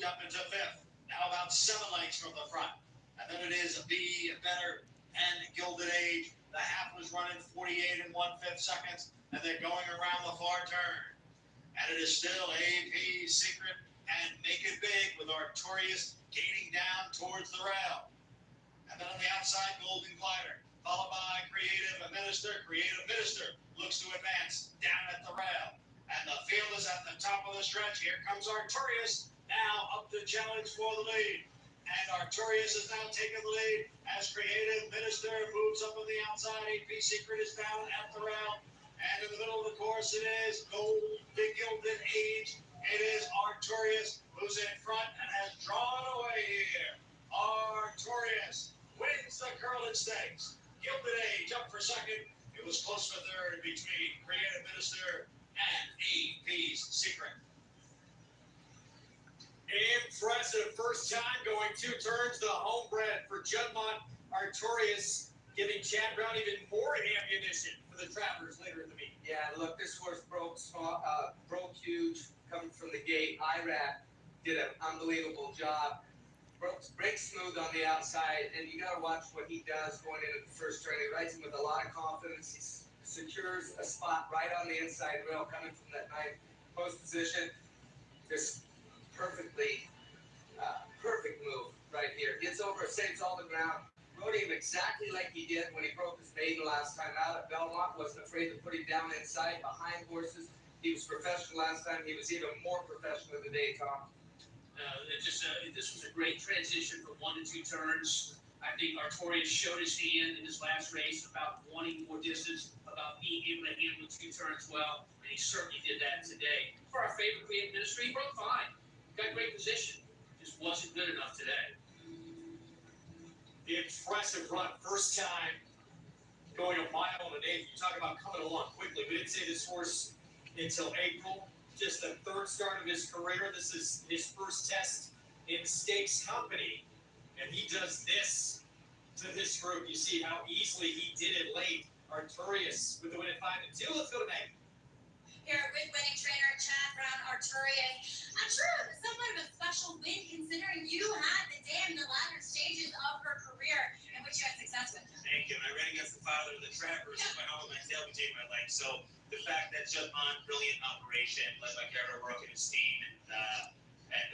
up into fifth. Now about 7 lengths from the front. And then it is Be Better and Gilded Age. The half was running 48 and 1/5 seconds, and they're going around the far turn. And it is still AP Secret and Make It Big with Artorias gating down towards the rail. And then on the outside, Golden Glider, followed by Creative Minister. Creative Minister looks to advance down at the rail. And the field is at the top of the stretch. Here comes Artorias, now up to challenge for the lead. And Artorias is now taking the lead as Creative Minister moves up on the outside. AP Secret is down at the rail. And in the middle of the course, it is Golden Gilded Age. It is Artorias who's in front and has drawn away here. Artorias wins the Curlin Stakes. Gilded Age up for second. It was close for third between Creative Minister and AP's Secret. Impressive first time going 2 turns. The homebred for Juddmonte. Artorias giving Chad Brown even more ammunition for the Travelers later in the meet. Yeah, look, this horse broke huge coming from the gate. Irad did an unbelievable job. Breaks smooth on the outside, and you got to watch what he does going into the first turn. He rides him with a lot of confidence. He secures a spot right on the inside rail coming from that 9th post position. Just perfect move right here. Gets over, saves all the ground. Rode him exactly like he did when he broke his maiden last time out at Belmont. Wasn't afraid to put him down inside behind horses. He was professional last time. He was even more professional today, Tom. This was a great transition from 1 to 2 turns. I think Artorias showed his hand in his last race about wanting more distance, about being able to handle 2 turns well, and he certainly did that today. For our favorite Creative Minister, he broke fine. Got great position. Just wasn't good enough today. Impressive run. First time going a mile and an eighth. You talk about coming along quickly. We didn't see this horse until April. Just the 3rd start of his career. This is his first test in stakes company. And he does this to this group. You see how easily he did it late. Artorias with the win at 5 and 2. Let's go to Meg. Here with winning trainer Chad Brown, Artorias. I'm sure it was somewhat of a special win considering you had the day in the latter stages of her career in which you had success with. Thank you. And I ran against the father of the Trappers. Went home with my tail between my legs. So the fact that Juddmonte, brilliant operation, led by Garrett Rourke and his team, and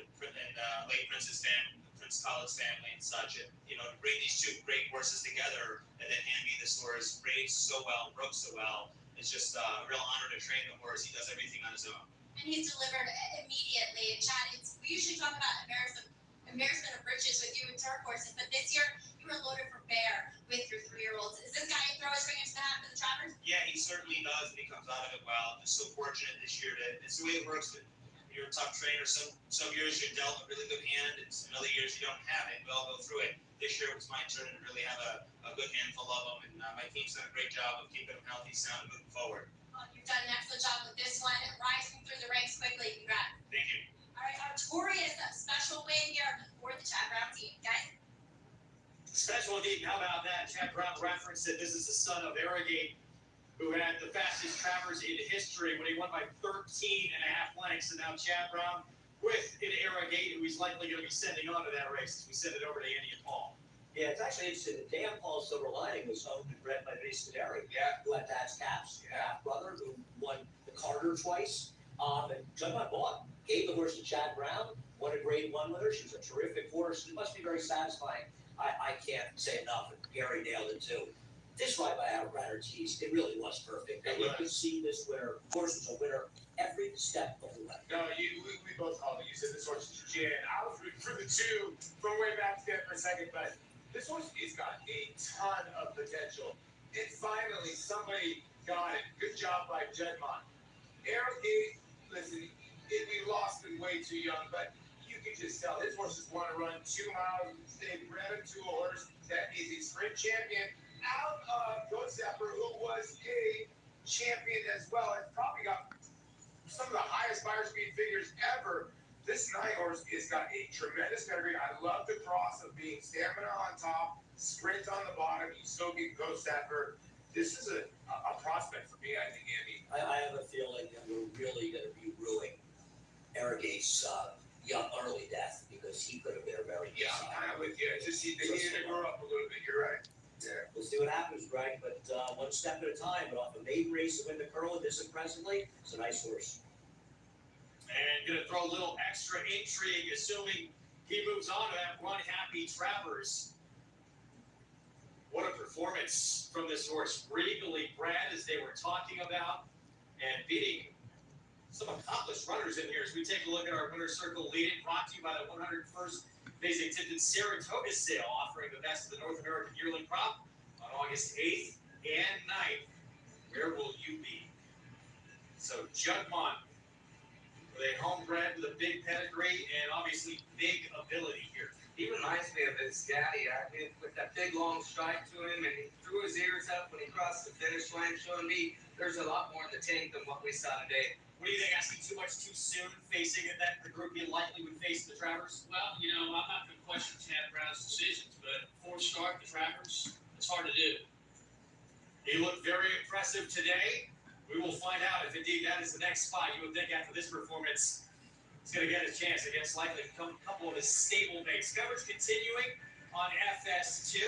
late Prince Collett's family and such, and to bring these 2 great horses together and then hand me this horse, raced so well, broke so well. It's just a real honor to train the horse. He does everything on his own. And he's delivered immediately. Chad, we usually talk about embarrassment of riches with you and turf horses, but this year you were loaded for bear with your 3-year-olds. Is this guy who throws ring into the hat for the Travelers? Yeah, he certainly does, and he comes out of it well. I'm just so fortunate this year it's the way it works. You're a tough trainer. Some years you're dealt a really good hand, and some other years you don't have it. We all go through it. This year it was my turn to really have a good handful of them, and my team's done a great job of keeping them healthy, sound, and moving forward. Well, you've done an excellent job with this one, rising through the ranks quickly. Congrats. Thank you. All right, Artorias, a special win here for the Chad Brown team, guys. Special indeed. How about that? Chad Brown referenced that this is the son of Inara Gate, who had the fastest Travers in history when he won by 13.5 lengths. And now Chad Brown with Inara Gate, who he's likely going to be sending on to that race as we send it over to Andy and Paul. Yeah, it's actually interesting that Dan Paul's silver lining was owned and bred by Vince Scuderi, who had Dad's Caps, half-brother, who won the Carter twice. And Juddmonte bought, gave the horse to Chad Brown, won a grade 1 with her. She was a terrific horse. It must be very satisfying. I can't say enough, and Gary nailed it too. This ride by Artorias, it really was perfect. And you could see this winner. Of course, was a winner every step of the way. No, we both called it. You said this horse is legit. I was rooting for the 2 from way back there for a second, but this horse has got a ton of potential. And finally, somebody got it. Good job by Juddmonte. Arrogate, listen, we lost him way too young, but you can just tell his horses want to run 2 miles. They bred him to a horse that is a sprint champion out of Goatstepper, who was a champion as well, and probably got some of the highest fire speed figures ever. This 9 horse has got a tremendous pedigree. I love the cross of being stamina on top, sprint on the bottom. You still get Goatstepper. This is a prospect for me, I think, Andy. I have a feeling that we're really going to be ruining Arrogate's young early death. Yeah, just he needed to grow up a little bit. You're right. Yeah. We'll see what happens, Greg, but one step at a time. But off a maiden race to win the Curlin this impressively, it's a nice horse. And gonna throw a little extra intrigue, assuming he moves on to that run happy Travers. What a performance from this horse, regally bred, as they were talking about, and beating some accomplished runners in here. As we take a look at our winner's circle lead-in, brought to you by the 101st Basic Tipton Saratoga sale, offering the best of the North American yearling crop on August 8th and 9th. Where will you be? So Jugmont, with a homebred with a big pedigree and obviously big ability here. He reminds me of his daddy. I mean, with that big long stride to him, and he threw his ears up when he crossed the finish line, showing me there's a lot more in the tank than what we saw today. What do you think? Asking too much too soon, facing it that the group you likely would face the Travers? Well, you know, I'm not going to question Chad Brown's decisions, but 4-star the Travers, it's hard to do. He looked very impressive today. We will find out if indeed that is the next spot. You would think after this performance, he's going to get his chance against likely a couple of his stable mates. Coverage continuing on FS2.